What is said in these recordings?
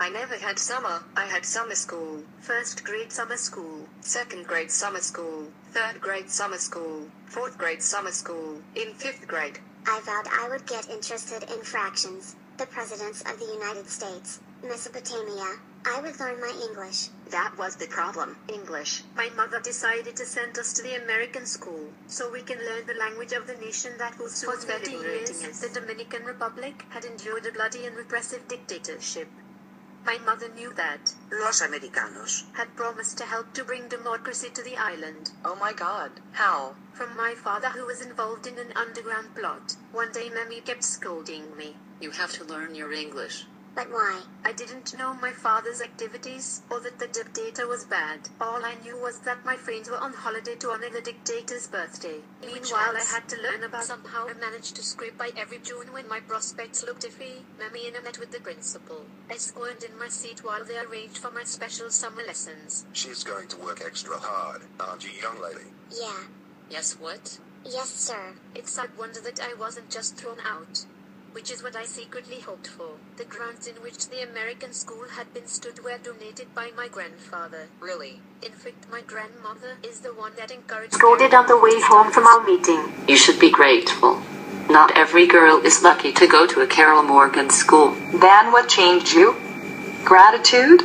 I never had summer. I had summer school. First grade summer school, second grade summer school, third grade summer school, fourth grade summer school, in fifth grade. I vowed I would get interested in fractions, the presidents of the United States, Mesopotamia. I would learn my English. That was the problem, English. My mother decided to send us to the American school, so we can learn the language of the nation that will soon be liberating us. The Dominican Republic had endured a bloody and repressive dictatorship. My mother knew that Los Americanos had promised to help to bring democracy to the island. Oh my God, how? From my father, who was involved in an underground plot. One day Mammy kept scolding me. You have to learn your English. But why? I didn't know my father's activities, or that the dictator was bad. All I knew was that my friends were on holiday to honor the dictator's birthday. Meanwhile, I had to learn about. Somehow I managed to scrape by every June when my prospects looked iffy. Mammy and I met with the principal. I squirmed in my seat while they arranged for my special summer lessons. She's going to work extra hard, aren't you, young lady? Yeah. Yes, what? Yes, sir. It's a wonder that I wasn't just thrown out. Which is what I secretly hoped for. The grounds in which the American school had been stood were donated by my grandfather. Really? In fact, my grandmother is the one that encouraged. Scolded on the way home from our meeting. You should be grateful. Not every girl is lucky to go to a Carol Morgan school. Then what changed you? Gratitude?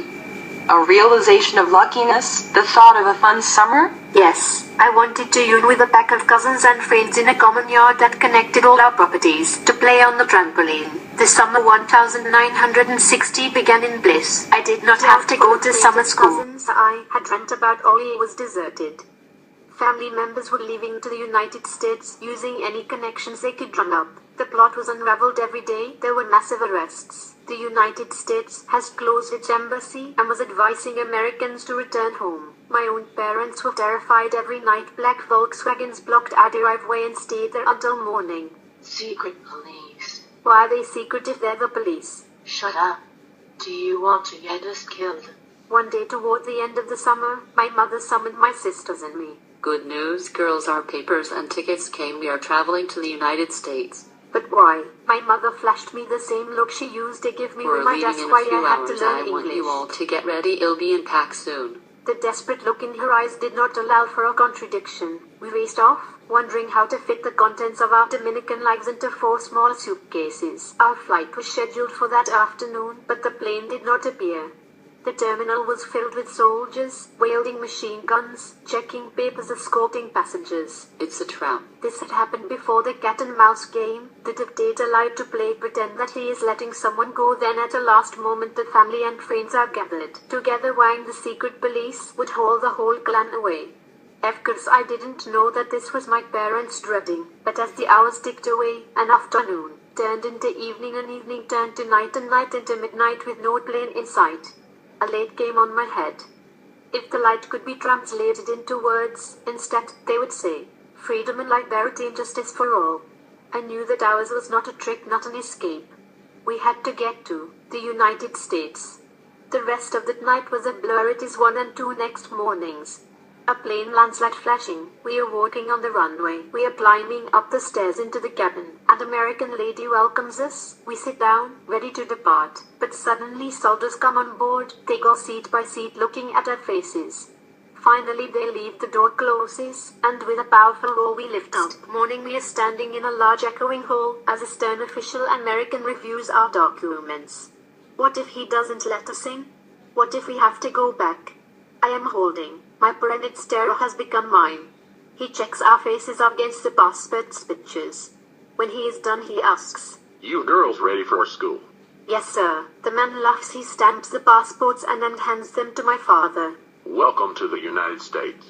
A realization of luckiness? The thought of a fun summer? Yes, I wanted to union with a pack of cousins and friends in a common yard that connected all our properties to play on the trampoline. The summer 1960 began in bliss. I did not have to go to summer school. I had dreamt about Oli was deserted. Family members were leaving to the United States using any connections they could drum up. The plot was unraveled every day. There were massive arrests. The United States has closed its embassy and was advising Americans to return home. My own parents were terrified every night. Black Volkswagens blocked our driveway and stayed there until morning. Secret police. Why are they secret if they're the police? Shut up. Do you want to get us killed? One day toward the end of the summer, my mother summoned my sisters and me. Good news, girls, our papers and tickets came. We are traveling to the United States. But why? My mother flashed me the same look she used to give me We're when my leaving desk in why a few I had hours. to learn I English. want you all to get ready. It'll be in pack soon. The desperate look in her eyes did not allow for a contradiction. We raced off, wondering how to fit the contents of our Dominican lives into 4 small suitcases. Our flight was scheduled for that afternoon, but the plane did not appear. The terminal was filled with soldiers, wielding machine guns, checking papers, escorting passengers. It's a trap. This had happened before the cat and mouse game. The dictator lied to play pretend that he is letting someone go, then at a last moment the family and friends are gathered together, while the secret police would haul the whole clan away. Of course I didn't know that this was my parents dreading, but as the hours ticked away, an afternoon turned into evening, and evening turned to night, and night into midnight with no plane in sight. A light came on my head. If the light could be translated into words, instead, they would say, freedom and liberty and justice for all. I knew that ours was not a trick, not an escape. We had to get to the United States. The rest of that night was a blur. It is 1 and 2 next mornings. A plane lands, light flashing. We are walking on the runway. We are climbing up the stairs into the cabin. An American lady welcomes us. We sit down, ready to depart. But suddenly soldiers come on board. They go seat by seat, looking at our faces. Finally they leave, the door closes, and with a powerful roar we lift up. Morning, we are standing in a large echoing hall as a stern official American reviews our documents. What if he doesn't let us in? What if we have to go back? I am holding. My parent's terror has become mine. He checks our faces against the passport's pictures. When he is done, he asks, "You girls ready for school?" "Yes, sir." The man laughs. He stamps the passports and then hands them to my father. Welcome to the United States.